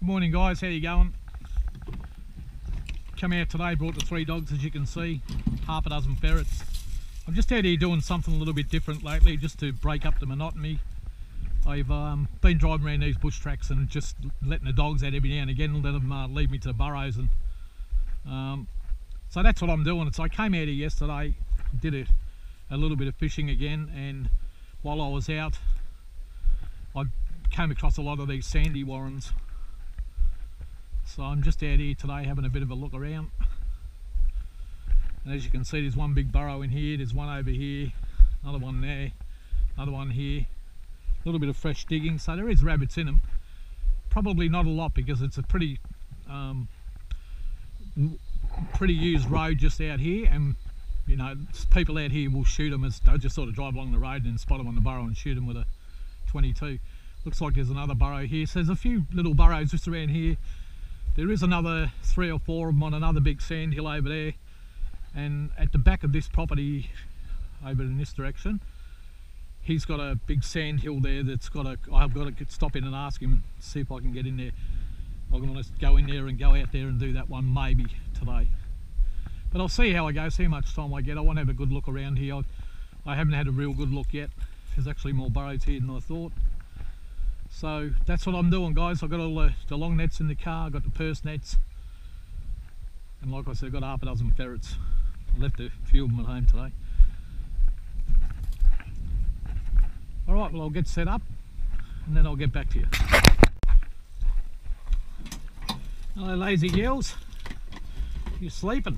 Good morning guys, how you going? Come out today, brought the 3 dogs as you can see, half a dozen ferrets. I'm just out here doing something a little bit different lately just to break up the monotony. I've been driving around these bush tracks and just letting the dogs out every now and again and let them lead me to the burrows, and so that's what I'm doing. So I came out here yesterday, did a little bit of fishing again, and while I was out I came across a lot of these sandy warrens. So I'm just out here today having a bit of a look around, and as you can see there's one big burrow in here, there's one over here, another one there, another one here, a little bit of fresh digging, so there is rabbits in them. Probably not a lot because it's a pretty used road just out here, and you know, people out here will shoot them as they'll just sort of drive along the road and spot them on the burrow and shoot them with a 22. Looks like there's another burrow here, so there's a few little burrows just around here. There is another 3 or 4 of them on another big sand hill over there, and at the back of this property over in this direction, he's got a big sand hill there that's got a, I've got to stop in and ask him and see if I can get in there. I'm going to go in there and go out there and do that one maybe today, but I'll see how I go, see how much time I get. I want to have a good look around here. I haven't had a real good look yet. There's actually more burrows here than I thought. So that's what I'm doing guys. I've got all the long nets in the car, I've got the purse nets, and like I said, I've got half a dozen ferrets. I left a few of them at home today. Alright, well I'll get set up and then I'll get back to you. Hello lazy girls, you're sleeping.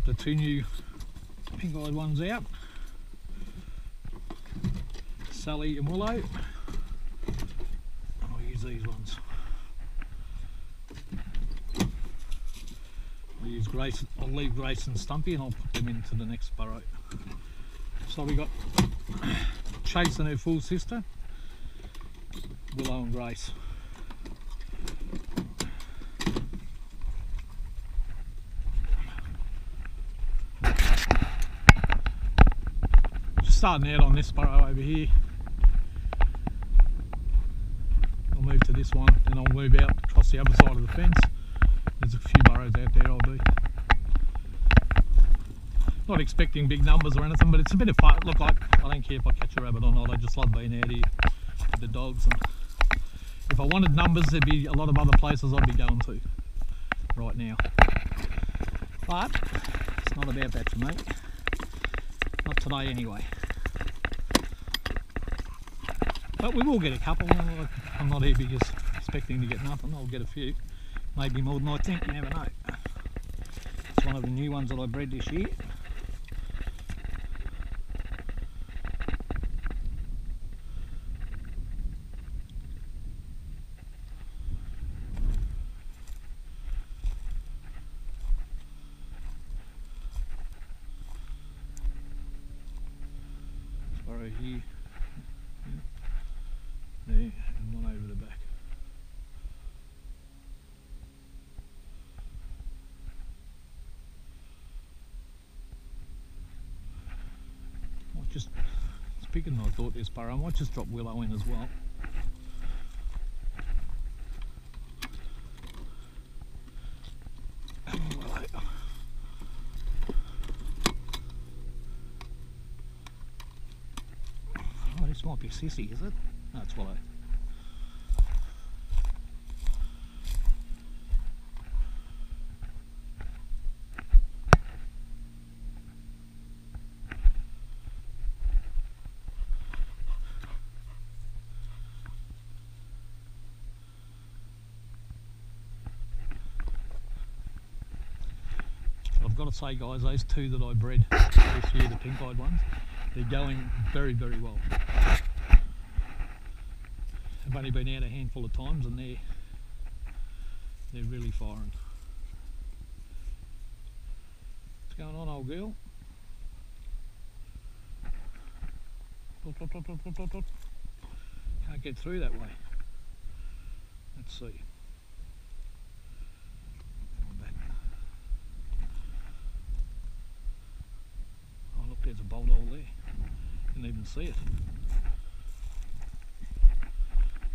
The 2 new pink-eyed ones out, Sally and Willow. I'll use these ones. I'll use Grace. I'll leave Grace and Stumpy, and I'll put them into the next burrow. So we got Chase and her full sister, Willow and Grace. Starting out on this burrow over here. I'll move to this one, then I'll move out across the other side of the fence. There's a few burrows out there I'll do. Not expecting big numbers or anything, but it's a bit of fun. Look, I don't care if I catch a rabbit or not, I just love being out here with the dogs. And if I wanted numbers, there'd be a lot of other places I'd be going to right now. But it's not about that for me. Not today anyway. But we will get a couple. I'm not here because expecting to get nothing. I'll get a few, maybe more than I think, you never know. It's one of the new ones that I bred this year. Burrow here. There, and one over the back. Might just, it's bigger than I thought this burrow. I might just drop Willow in as well. Oh, this might be Sissy, is it? No, it's Willow. I've got to say guys, those 2 that I bred this year, the pink-eyed ones, they're going very, very well. I've only been out a handful of times and they're really firing. What's going on, old girl? Can't get through that way. Let's see. even see it.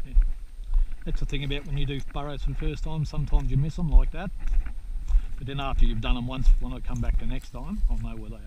Yeah. That's the thing about when you do burrows for the first time, sometimes you miss them like that. But then after you've done them once, when I come back the next time, I'll know where they are.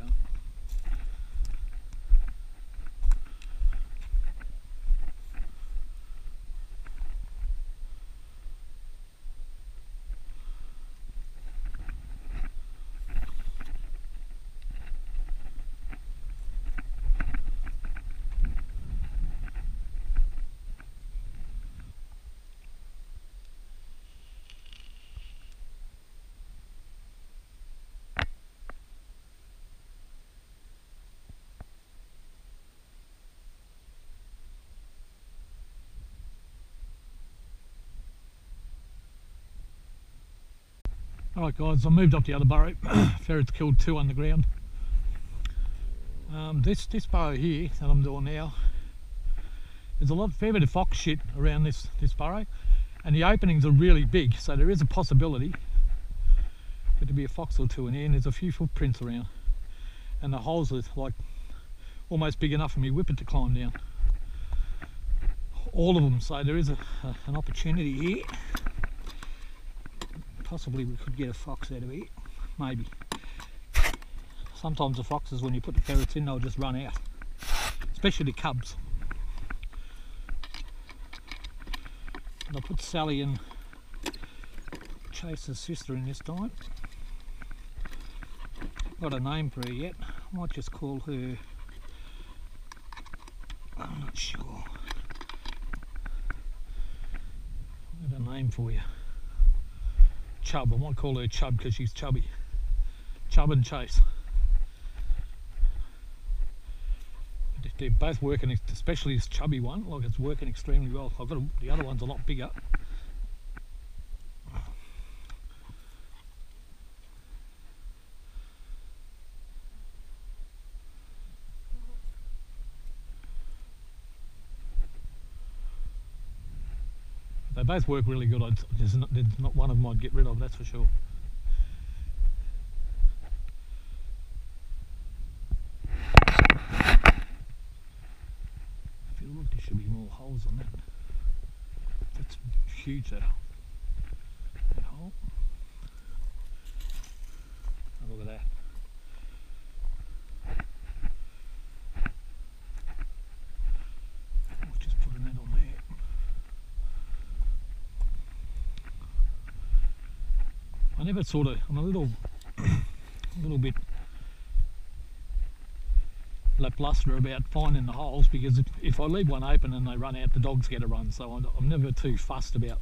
Alright guys, I moved up the other burrow. Ferrets killed 2 underground. This burrow here that I'm doing now, there's a fair bit of fox shit around this burrow, and the openings are really big, so there is a possibility there to be a fox or 2 in here, and there's a few footprints around, and the holes are like almost big enough for me whippet to climb down. All of them, so there is an opportunity here. Possibly we could get a fox out of here, maybe. Sometimes the foxes, when you put the ferrets in, they'll just run out, especially the cubs. And I'll put Sally and Chase's sister in this time. Got a name for her yet. I might just call her, I'm not sure. I've got a name for you. Chub. I might call her Chub because she's chubby. Chub and Chase. They're both working, especially this chubby one, like it's working extremely well. I've got the other one's a lot bigger. They both work really good. There's not one of them I'd get rid of, that's for sure. I feel like there should be more holes on that. That's huge, that hole. Oh, look at that. I was just putting that on there. I never sort of, I'm a little bit lackluster about finding the holes, because if I leave one open and they run out, the dogs get a run, so I'm never too fussed about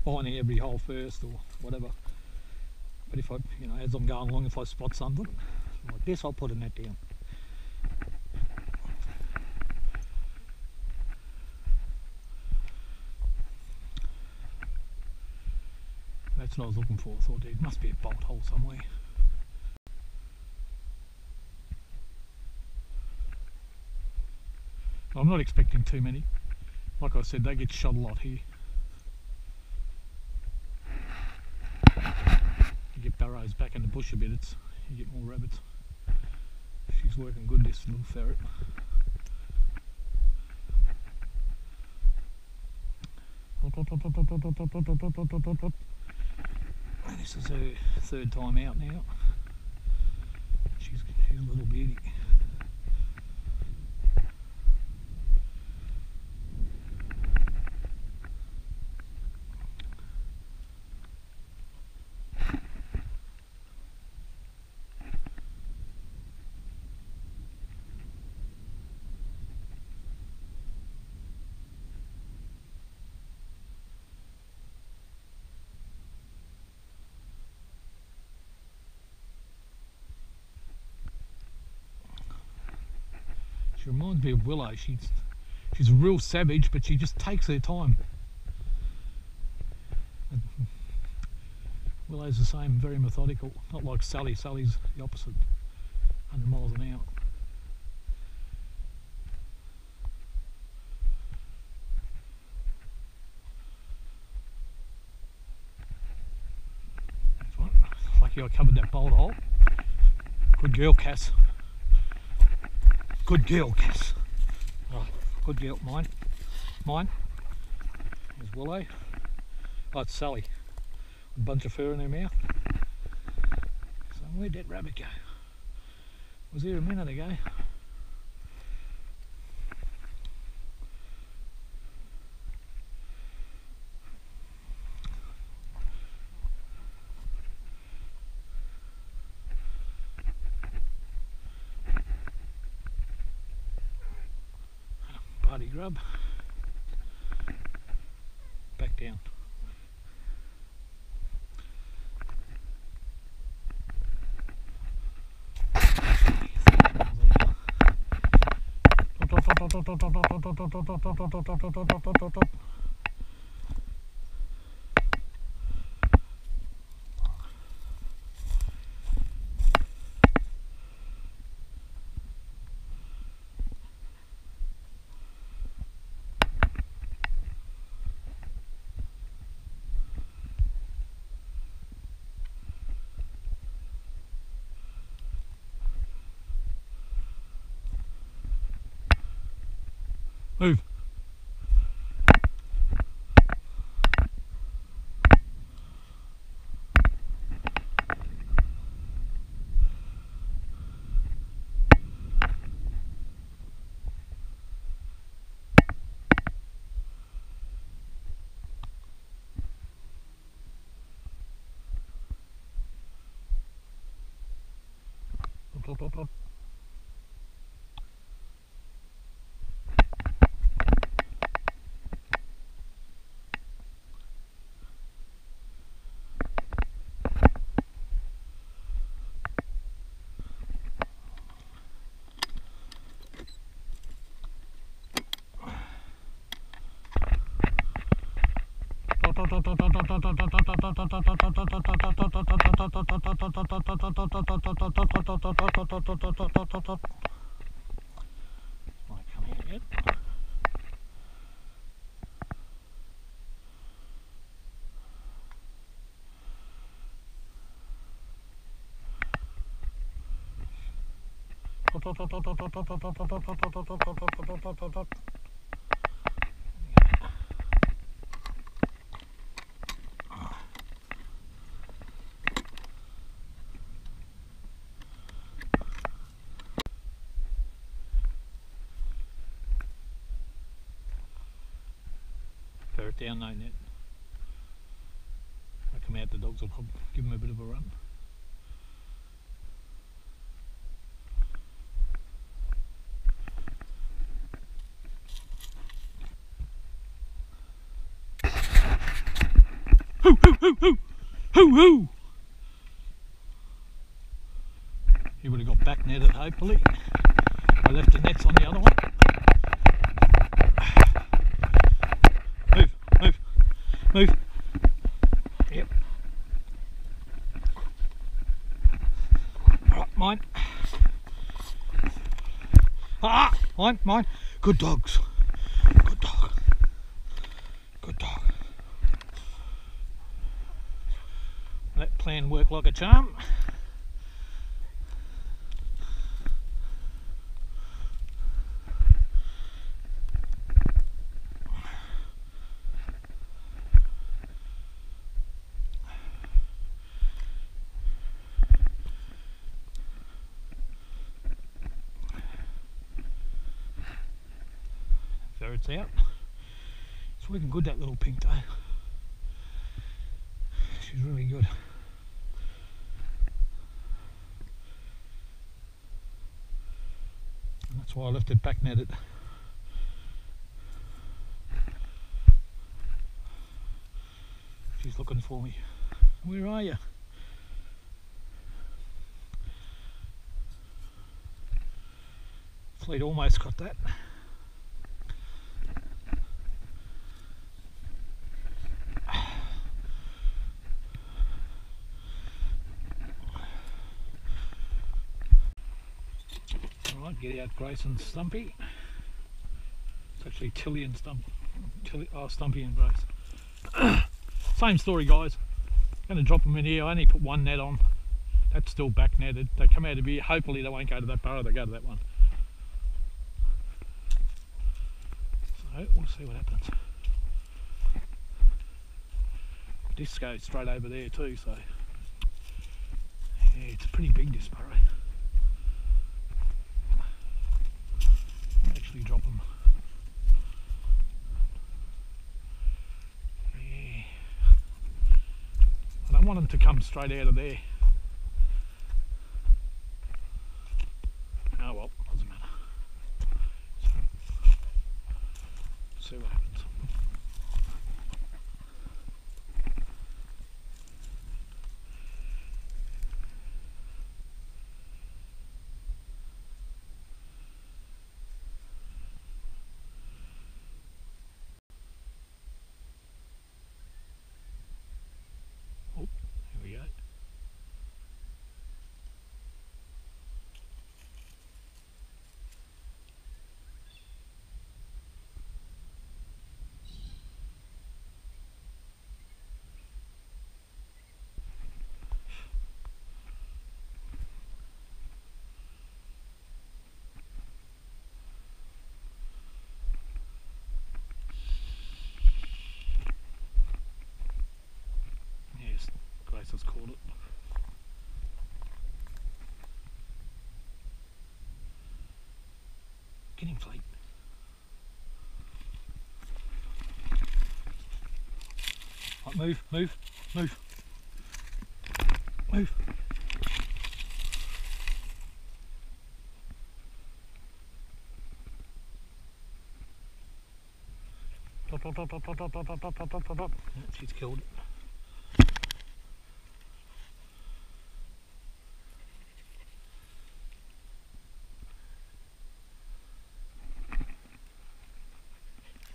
finding every hole first or whatever. But if I, you know, as I'm going along, if I spot something like this, I'll put a net down. That's what I was looking for. I thought there must be a bolt hole somewhere. I'm not expecting too many. Like I said, they get shot a lot here. You get burrows back in the bush a bit, you get more rabbits. She's working good, this little ferret. This is her 3rd time out now. She's a little beauty. She reminds me of Willow. She's a real savage, but she just takes her time. Willow's the same, very methodical. Not like Sally. Sally's the opposite, 100 miles an hour. Lucky I covered that bolt hole. Good girl, Cass. Good girl, Cass. Good girl, mine. Mine. There's Willow. Oh, it's Sally. A bunch of fur in her mouth. So where'd that rabbit go? Was there a minute ago? Party grub. Back down. Move. Up. Ferret down, no net. I come out, the dogs will probably give them a bit of a run. Hoo hoo hoo hoo hoo hoo. He would have got back netted hopefully. I left the nets on the other one. Move. Yep. Alright, mine. Ah, mine. Good dogs. Good dog. Good dog. That plan worked like a charm. Ferret's out. It's working good, that little pink though. She's really good. And that's why I left it back netted. She's looking for me. Where are you? Fleet almost got that. Alright, get out Grace and Stumpy. It's actually Tilly and Stumpy and Grace. Same story, guys. Going to drop them in here. I only put one net on. That's still back netted. They come out of here. Hopefully they won't go to that burrow, they go to that one. So we'll see what happens. This goes straight over there too, so yeah, it's pretty big, this burrow. Actually drop them. Yeah. I don't want them to come straight out of there. Oh well, doesn't matter. See what happens. Oh, here we go. Yes, Grace has caught it. Get him, Fleet. Right, move, move, move, move. Dot, dot, dot, dot, dot, dot, dot, dot, dot, dot, dot. Yeah, she's killed it.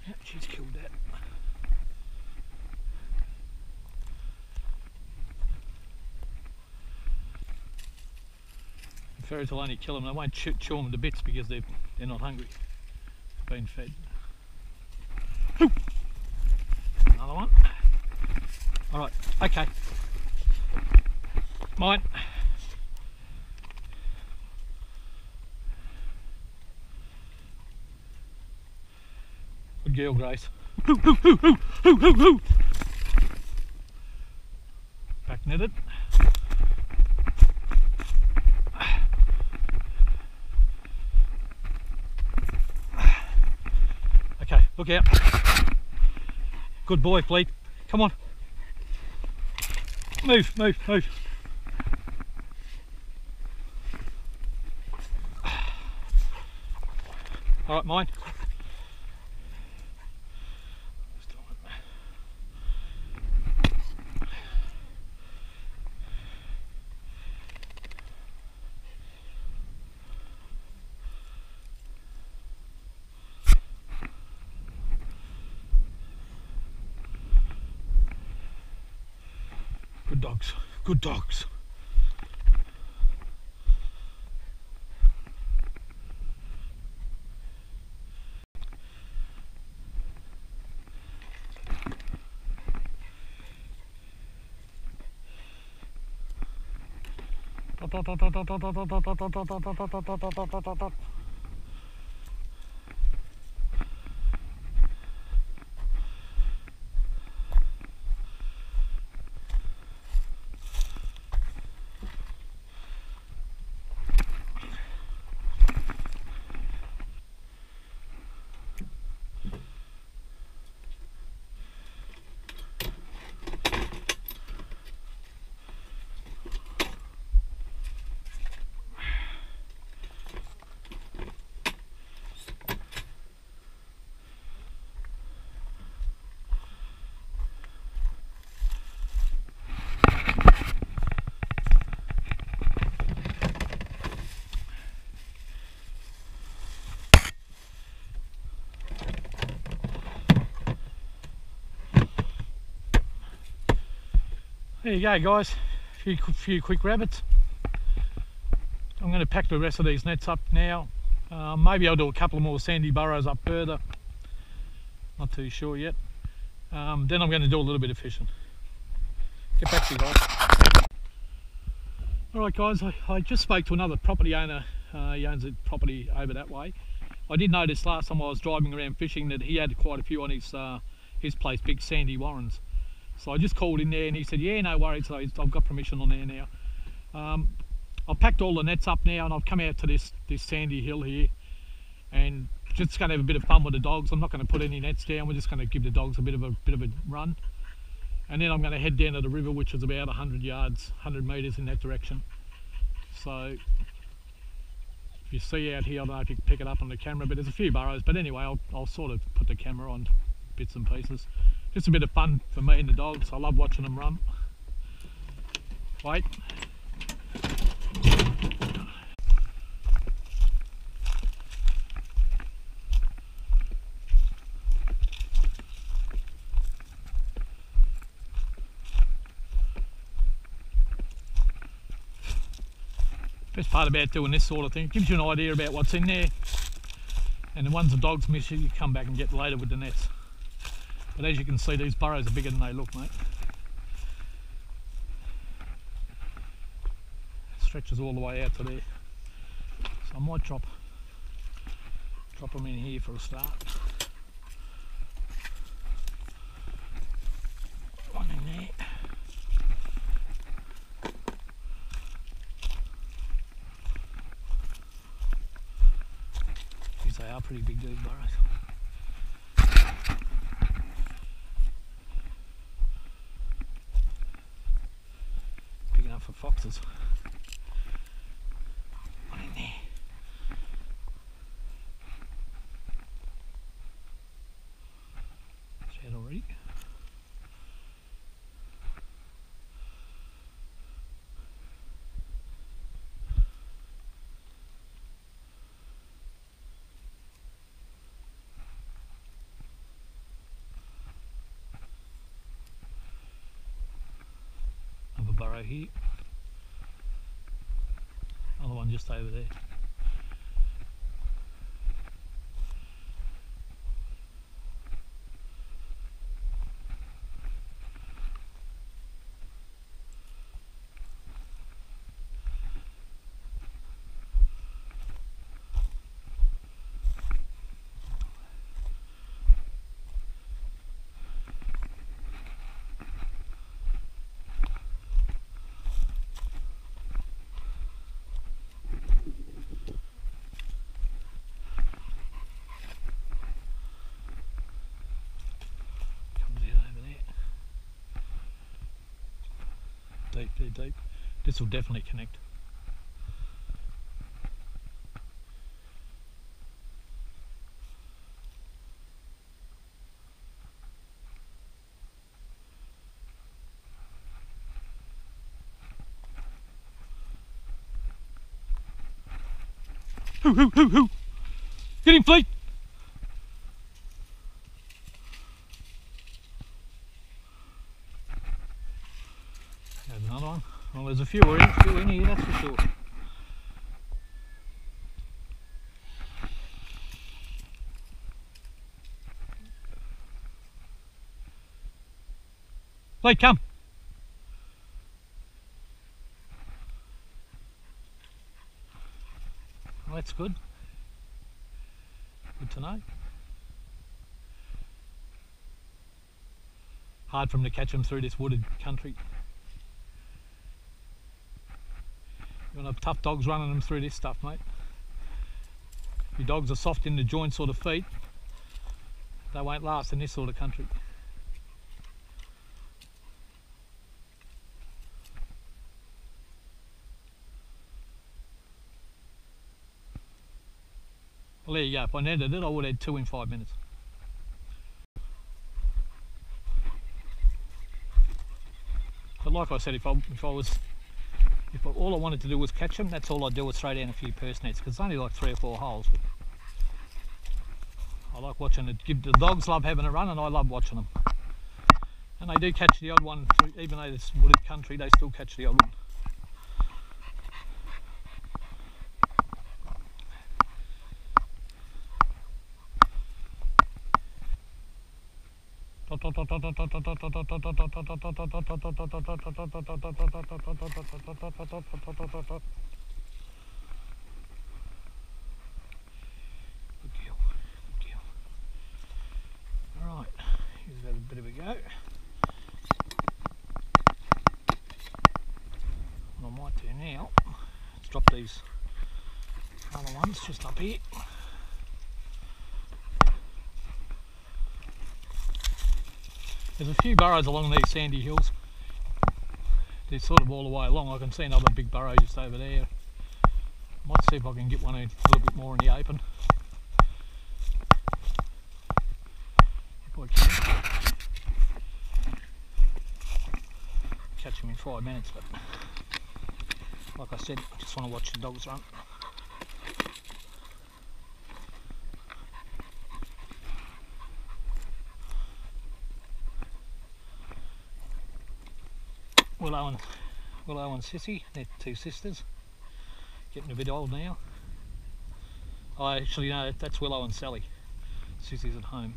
Yeah, she's killed that. Ferrets will only kill them. They won't chew them to bits because they're not hungry. They've been fed. Ooh. Another one. All right. Okay. Mine. Good girl, Grace. Back netted. Okay, look out. Good boy, Fleet. Come on. Move, move, move. All right, mine. Good dogs, good dogs. There you go, guys, a few quick rabbits. I'm going to pack the rest of these nets up now. Maybe I'll do a couple of more sandy burrows up further, not too sure yet. Then I'm going to do a little bit of fishing. Get back to you guys. Alright guys, I just spoke to another property owner. He owns a property over that way. I did notice last time I was driving around fishing that he had quite a few on his place, big sandy warrens. So I just called in there and he said, yeah, no worries, so I've got permission on there now. I've packed all the nets up now and I've come out to this sandy hill here and just going to have a bit of fun with the dogs. I'm not going to put any nets down, we're just going to give the dogs a bit of a run. And then I'm going to head down to the river, which is about 100 yards, 100 metres in that direction. So if you see out here, I don't know if you can pick it up on the camera, but there's a few burrows. But anyway, I'll sort of put the camera on bits and pieces. Just a bit of fun for me and the dogs. I love watching them run. Wait. Best part about doing this sort of thing, it gives you an idea about what's in there, and the ones the dogs miss you come back and get later with the nets. But as you can see, these burrows are bigger than they look, mate. It stretches all the way out to there. So I might drop them in here for a start. One in there. They are pretty big, these burrows. Big enough for foxes. One in there. It's out already. Burrow here, another one just over there. Deep. This will definitely connect. Hoo! Get him, Fleet! There's another one. Well, there's a few in here, that's for sure. Fleet, come! Well, that's good. Good to know. Hard for them to catch them through this wooded country. You want to have tough dogs running them through this stuff, mate. If your dogs are soft in the joint sort of feet, they won't last in this sort of country. Well, there you go. If I netted it, I would have had 2 in 5 minutes. But like I said, if all I wanted to do was catch them, that's all I'd do, was throw down a few purse nets, because it's only like 3 or 4 holes. But I like watching it. The dogs love having a run, and I love watching them. And they do catch the odd one, even though it's wooded country, they still catch the odd one. Let's drop these other ones just up here. There's a few burrows along these sandy hills. They're sort of all the way along. I can see another big burrow just over there. Might see if I can get one a little bit more in the open. If I can. Catch him in 5 minutes, but like I said, I just want to watch the dogs run. Willow and Sissy, they're two sisters, getting a bit old now. I actually know that's Willow and Sally. Sissy's at home.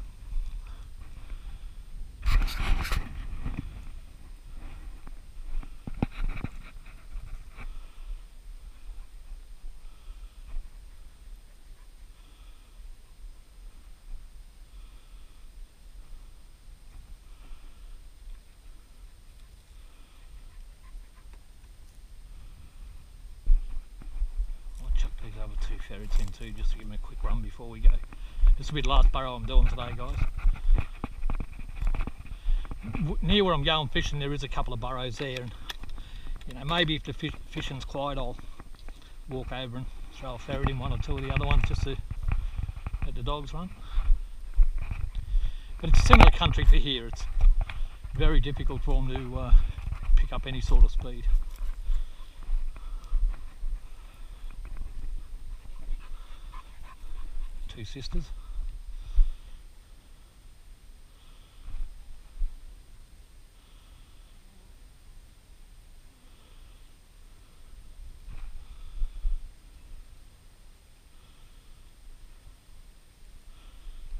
Two ferrets in too, just to give them a quick run before we go. This will be the last burrow I'm doing today, guys. Near where I'm going fishing there is a couple of burrows there, and you know, maybe if the fishing's quiet I'll walk over and throw a ferret in one or two of the other ones just to let the dogs run. But it's a similar country to here. It's very difficult for them to pick up any sort of speed. Two sisters.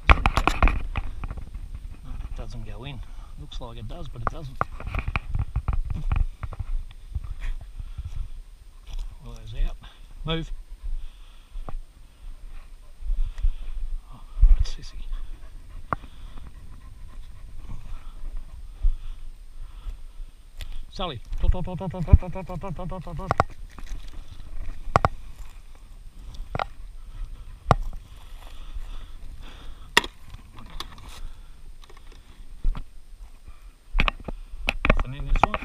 No, it doesn't go in. Looks like it does, but it doesn't. Well, those out. Move. Sissy. Sally. Nothing in this one.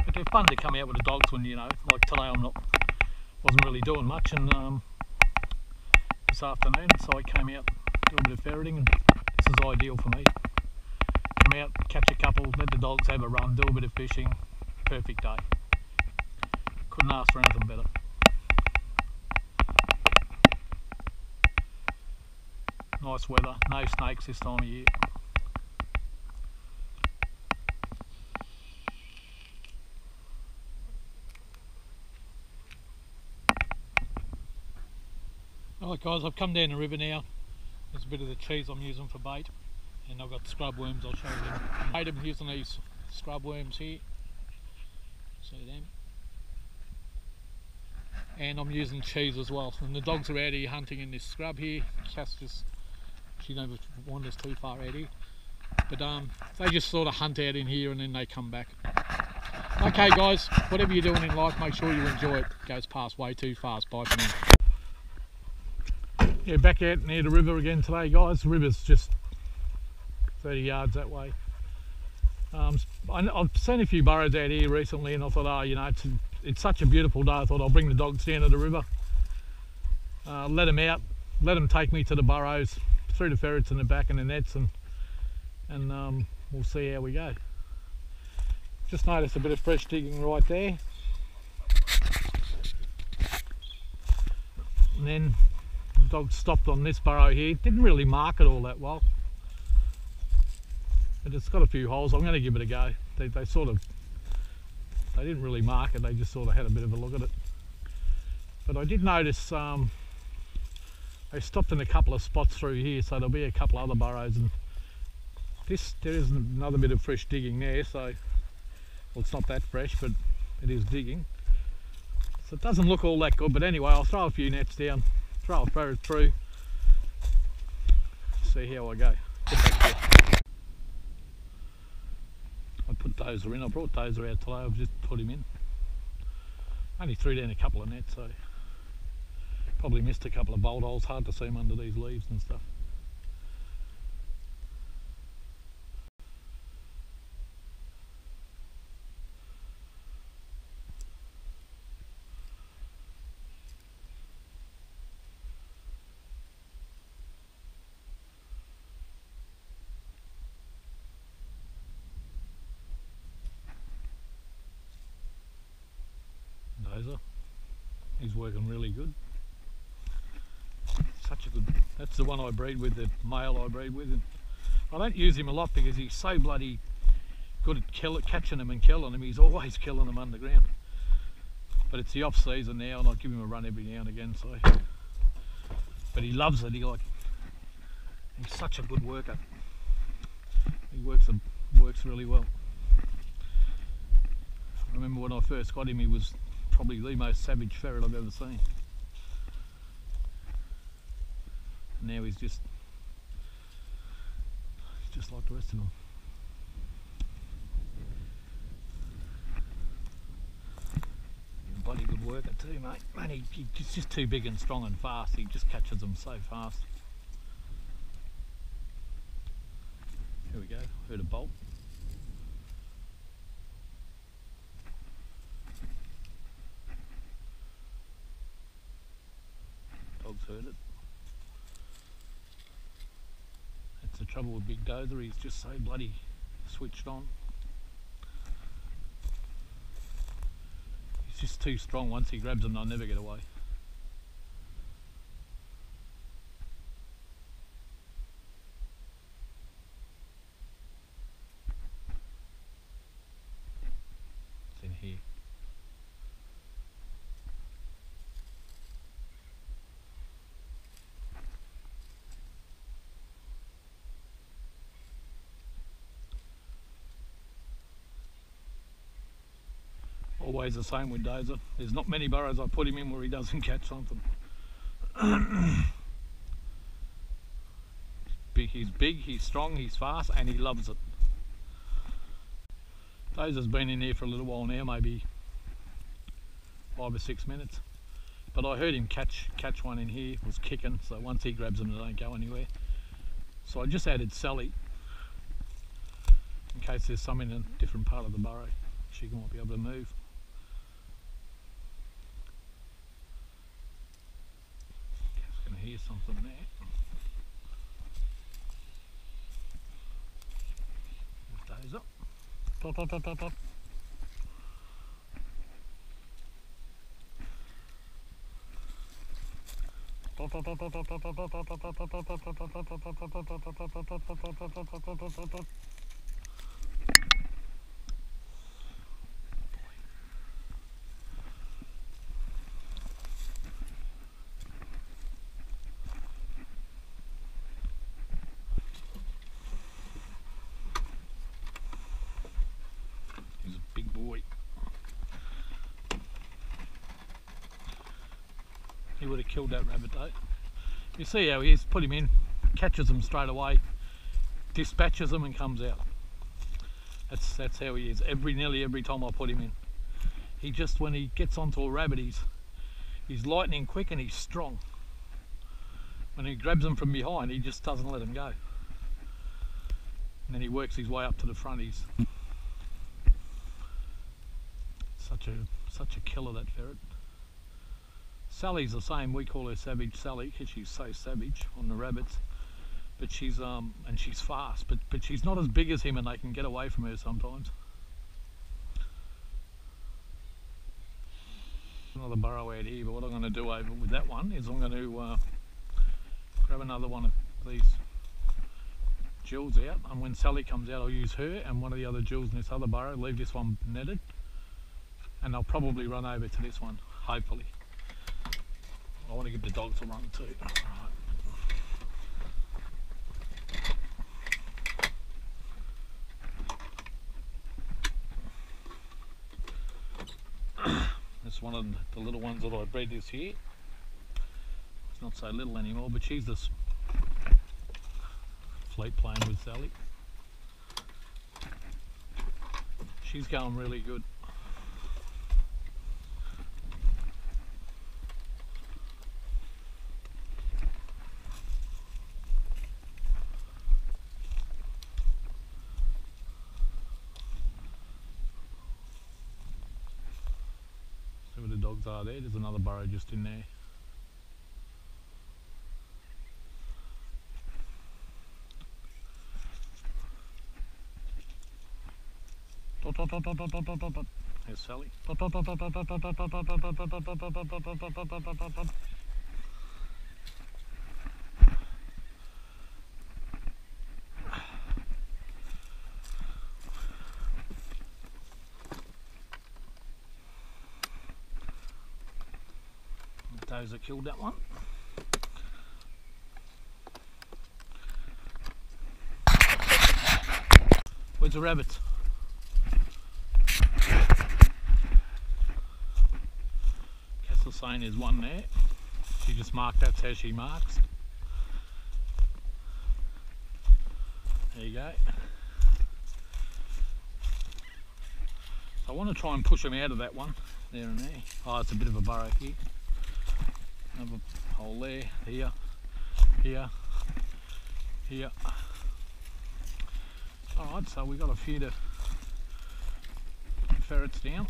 But they're fun to come out with the dogs when, you know, like today wasn't really doing much, and this afternoon, so I came out, do a bit of ferreting, and this is ideal for me. Come out, catch a couple, let the dogs have a run, do a bit of fishing. Perfect day. Couldn't ask for anything better. Nice weather, no snakes this time of year. Alright guys, I've come down the river now. There's a bit of the cheese I'm using for bait, and I've got scrub worms. I'll show you them. I am using these scrub worms here. See them? And I'm using cheese as well. And the dogs are out here hunting in this scrub here. Cass just, she never wanders too far out here. But they just sort of hunt out in here and then they come back. Okay guys, whatever you're doing in life, make sure you enjoy it. It goes past way too fast. Bye for now. Yeah, back out near the river again today guys. The river's just 30 yards that way. I've seen a few burrows out here recently, and I thought, oh, you know, it's such a beautiful day. I thought I'll bring the dogs down to the river, let them out, let them take me to the burrows, through the ferrets in the back and the nets, and we'll see how we go. Just noticed a bit of fresh digging right there, and then the dog stopped on this burrow here. Didn't really mark it all that well, but it's got a few holes. I'm going to give it a go. They didn't really mark it, they just sort of had a bit of a look at it. But I did notice They stopped in a couple of spots through here, so there'll be a couple other burrows, and there is another bit of fresh digging there, so well, it's not that fresh, but it is digging. So it doesn't look all that good, but anyway, I'll throw a few nets down, throw a ferret through, see how I go. Get back here. I put Dozer in. I brought Dozer out today. I've just put him in. Only threw down a couple of nets, so probably missed a couple of bolt holes. Hard to see them under these leaves and stuff. Dozer, he's working really good. Such a good, that's the one I breed with, the male I breed with. And I don't use him a lot because he's so bloody good at catching them and killing them. He's always killing them underground. But it's the off season now, and I give him a run every now and again. So, but he loves it. He's such a good worker. He works really well. I remember when I first got him, he was probably the most savage ferret I've ever seen. Now he's just like the rest of them. He's a bloody good worker too, mate. Man, he's just too big and strong and fast. He just catches them so fast. Here we go. Heard a bolt. Dog's heard it. That's the trouble with Big Dozer, he's just so bloody switched on. He's just too strong. Once he grabs them, they'll never get away. It's in here. Always the same with Dozer. There's not many burrows I put him in where he doesn't catch something. He's big, he's strong, he's fast, and he loves it. Dozer's been in here for a little while now, maybe 5 or 6 minutes. But I heard him catch one in here, was kicking, so once he grabs them they don't go anywhere. So I just added Sally, in case there's some in a different part of the burrow. She might be able to move. Just going to hear something there. There's Dozer. Tot, tot, tot, tot, tot. He's a big boy. He would have killed that rabbit though. You see how he is, put him in, catches them straight away, dispatches them and comes out. That's how he is, nearly every time I put him in. He just, when he gets onto a rabbit, he's lightning quick and he's strong. When he grabs them from behind, he just doesn't let them go. And then he works his way up to the front. He's such a killer, that ferret. Sally's the same. We call her Savage Sally because she's so savage on the rabbits. But she's and she's fast, but she's not as big as him, and they can get away from her sometimes. Another burrow out here, but what I'm going to do over with that one is I'm going to grab another one of these jewels out, and when Sally comes out I'll use her and one of the other jewels in this other burrow, leave this one netted, and I'll probably run over to this one, hopefully. I want to give the dogs a run too. All right. That's one of the little ones that I bred this year. It's not so little anymore, but she's this fleet playing with Sally. She's going really good. See where the dogs are there? There's another burrow just in there. Here's Sally. Those that killed that one. Where's the rabbits? Castle's saying there's one there. She just marked, that's how she marks. There you go. So I want to try and push them out of that one. There and there. Oh, it's a bit of a burrow here. Another hole there, here, here, here. Alright, so we've got a few to ferrets down.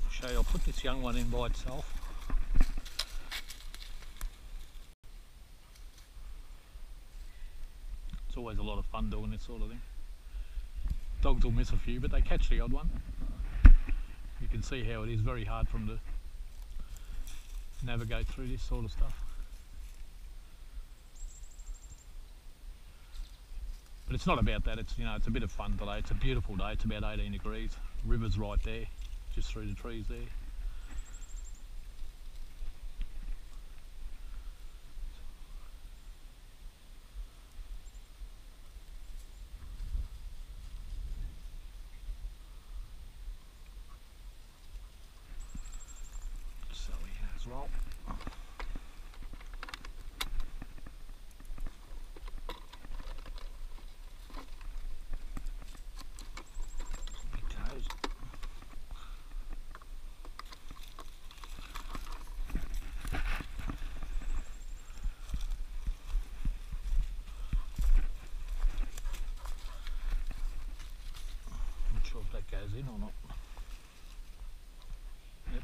I'll show you, I'll put this young one in by itself. It's always a lot of fun doing this sort of thing. Dogs will miss a few, but they catch the odd one. You can see how it is very hard for them to navigate through this sort of stuff. But it's not about that, it's, you know, it's a bit of fun today. It's a beautiful day, it's about 18 degrees. The river's right there, just through the trees there. Well, not sure if that goes in or not. Yep.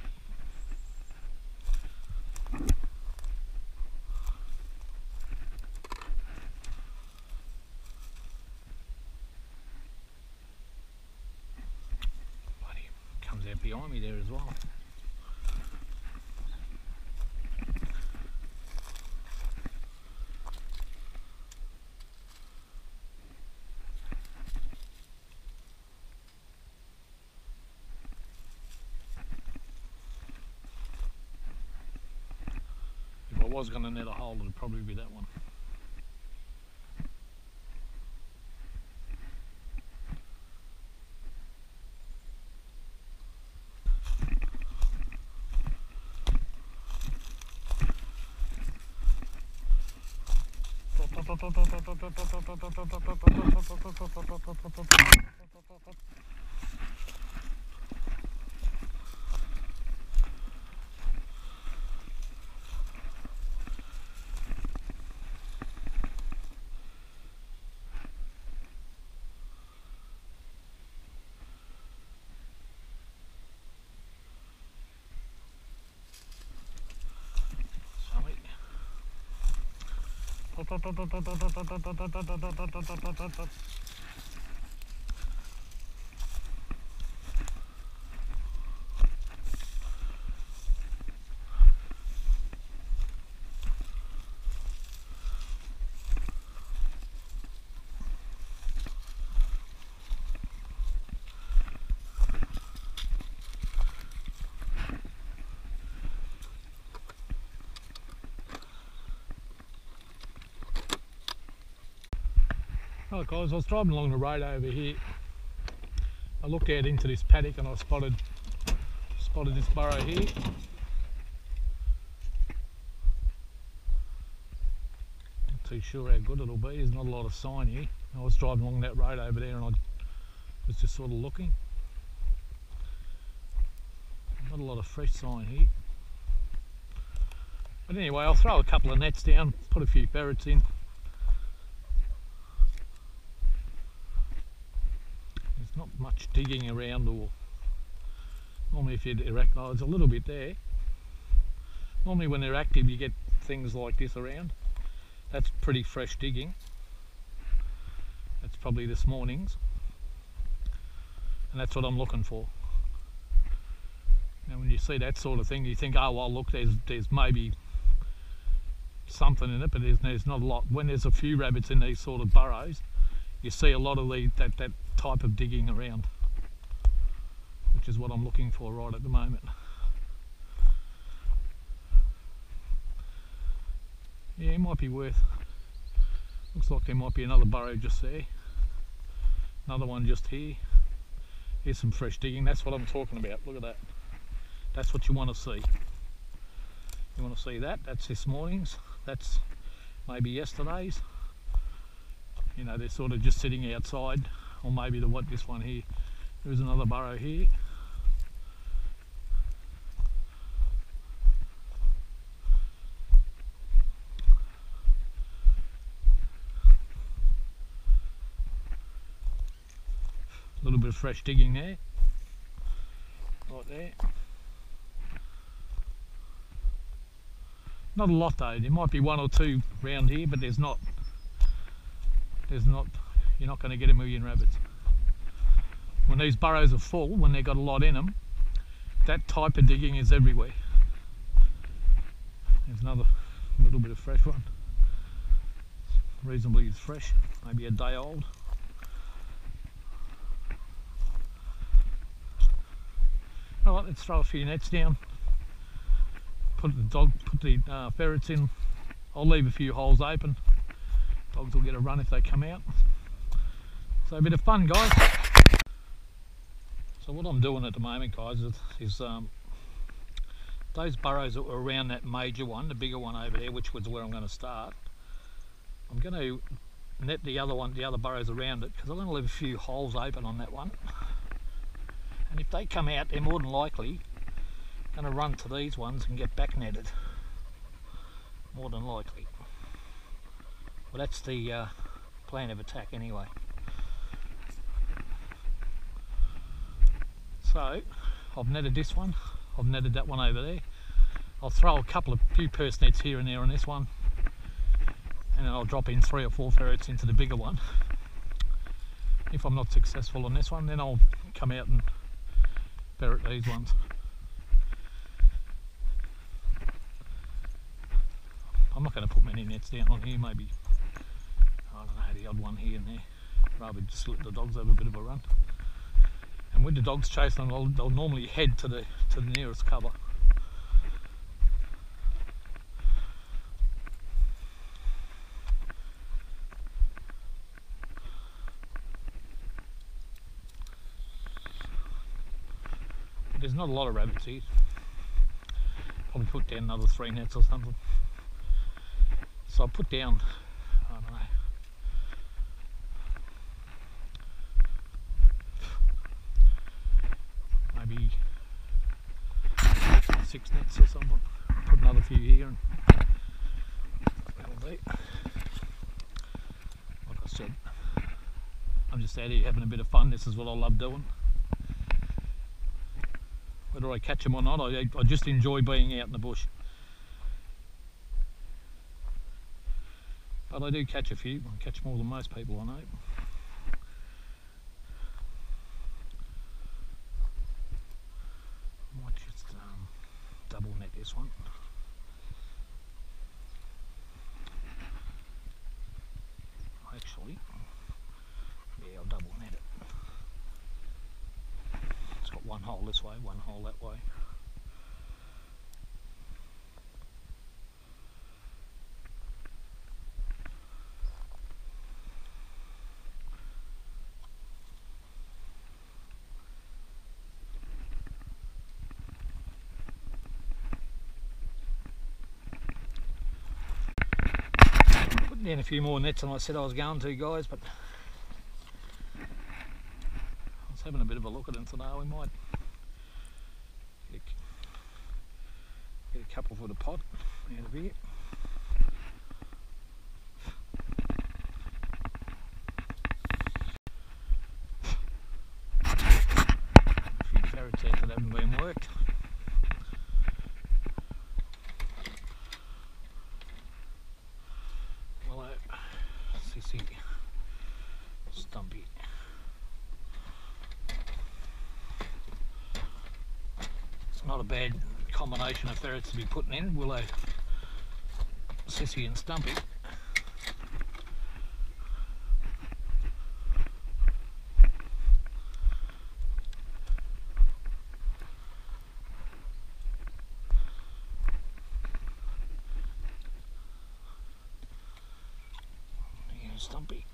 Comes out behind me there as well. If I was going to net a hole, it would probably be that one. Right guys, I was driving along the road over here. I looked out into this paddock and I spotted this burrow here. Not too sure how good it'll be, there's not a lot of sign here. I was driving along that road over there and I was just sort of looking. Not a lot of fresh sign here. But anyway, I'll throw a couple of nets down, put a few ferrets in. There's not much digging around, or normally if you're erect, oh, there's a little bit there. Normally when they're active you get things like this around. That's pretty fresh digging. That's probably this morning's. And that's what I'm looking for. And when you see that sort of thing you think, oh well look, there's maybe something in it, but there's not a lot. When there's a few rabbits in these sort of burrows, you see a lot of that type of digging around, which is what I'm looking for right at the moment. Yeah, it might be worth, looks like there might be another burrow just there, another one just here. Here's some fresh digging. That's what I'm talking about. Look at that. That's what you want to see. You want to see that. That's this morning's. That's maybe yesterday's. You know, they're sort of just sitting outside, or maybe this one here. There's another burrow here. A little bit of fresh digging there, right there. Not a lot though. There might be one or two round here, but there's not. You're not going to get a million rabbits. When these burrows are full, when they've got a lot in them, that type of digging is everywhere. There's another little bit of fresh one. Reasonably fresh, maybe a day old. Alright, let's throw a few nets down. Put the ferrets in. I'll leave a few holes open. Dogs will get a run if they come out. So a bit of fun, guys. So what I'm doing at the moment, guys, is those burrows that were around that major one, the bigger one over there, which was where I'm going to start. I'm going to net the other burrows around it, because I'm going to leave a few holes open on that one. And if they come out, they're more than likely going to run to these ones and get back netted. More than likely. Well, that's the plan of attack anyway. So I've netted this one, I've netted that one over there. I'll throw a few purse nets here and there on this one, and then I'll drop in 3 or 4 ferrets into the bigger one. If I'm not successful on this one, then I'll come out and ferret these ones. I'm not going to put many nets down on here, maybe, I don't know, the odd one here and there, rather just let the dogs have a bit of a run. And with the dogs chasing them, they'll normally head to the nearest cover. But there's not a lot of rabbits here. Probably put down another 3 nets or something. So I put down, I don't know, maybe 6 nets or something. Put another few here and that'll be. Like I said, I'm just out here having a bit of fun. This is what I love doing. Whether I catch them or not, I just enjoy being out in the bush. But I do catch a few. I catch more than most people I know. I might just double net this one. Actually, yeah, I'll double net it. It's got one hole this way, one hole that way. in a few more nets than I said I was going to, guys, but I was having a bit of a look at them today. We might get a couple for the pot out of here. A few ferrets out that haven't been worked. Sissy, Stumpy. It's not a bad combination of ferrets to be putting in, Willow, Sissy and Stumpy. Stumpy.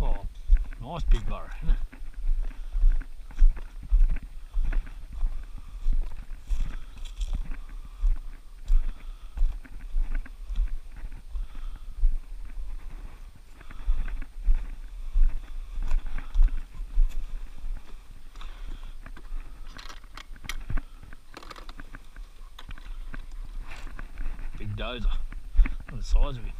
Oh, nice big burrow, isn't it? Big dozer. Look at the size of him.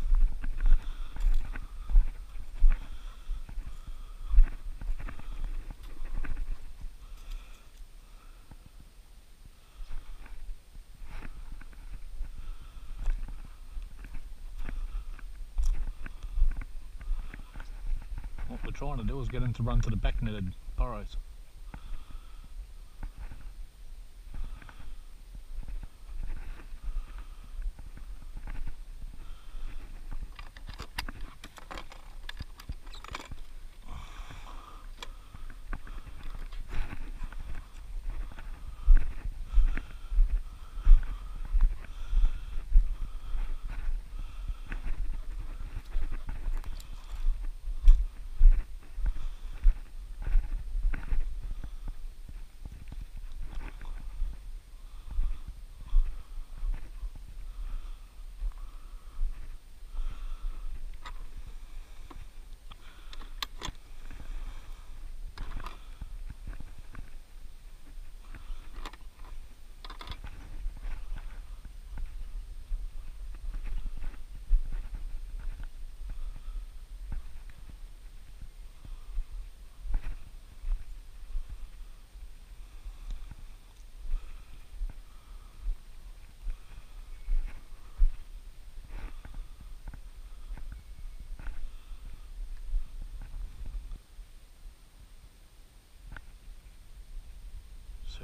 What we're trying to do is get him to run to the back netted burrows.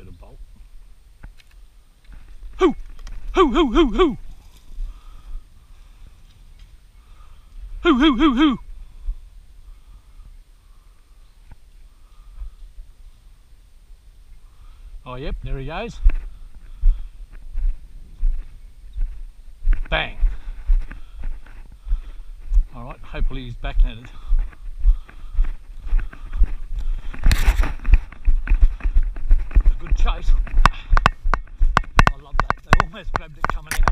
The bolt. Hoo! Hoo, hoo, hoo, hoo! Hoo, hoo, hoo, hoo! Oh, yep, there he goes. Bang! Alright, hopefully he's back netted. Good chase. I love that. They almost grabbed it coming out.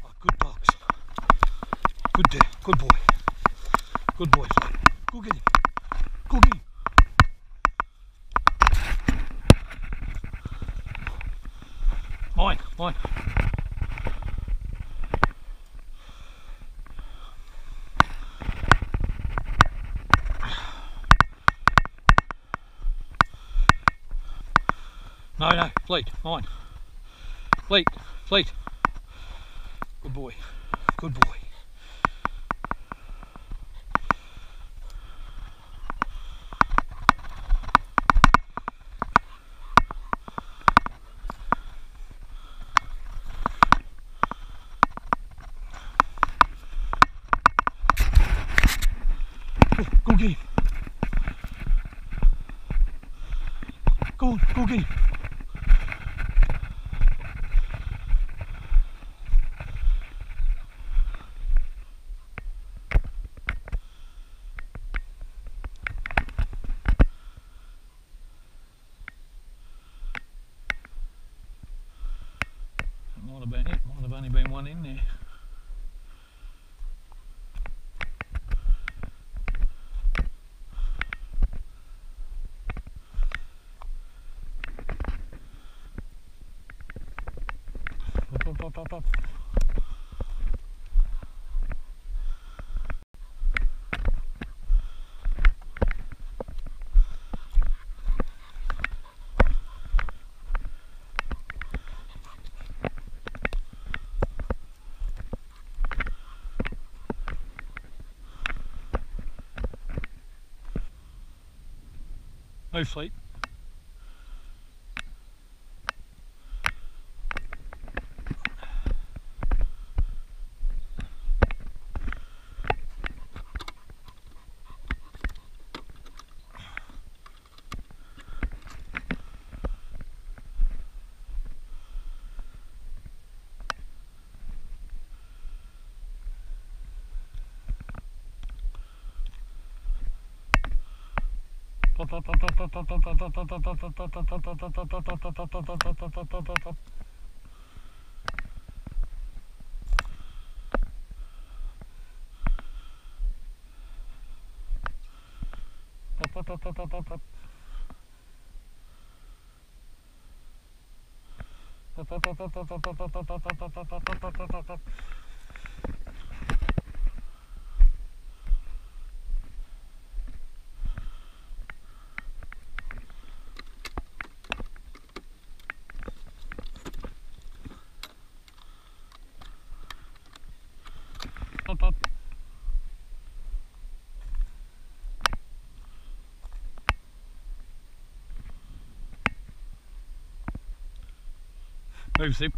Oh, good dogs. Good there. Good boy. Good boy. Go get him. Go get him. Mine. Mine. No, no, Fleet, mine. Fleet, Fleet. Good boy, good boy. Go get him. Go on, go get him. Might have been it, might have only been one in there. Up. Move, sleep. Move, Zip.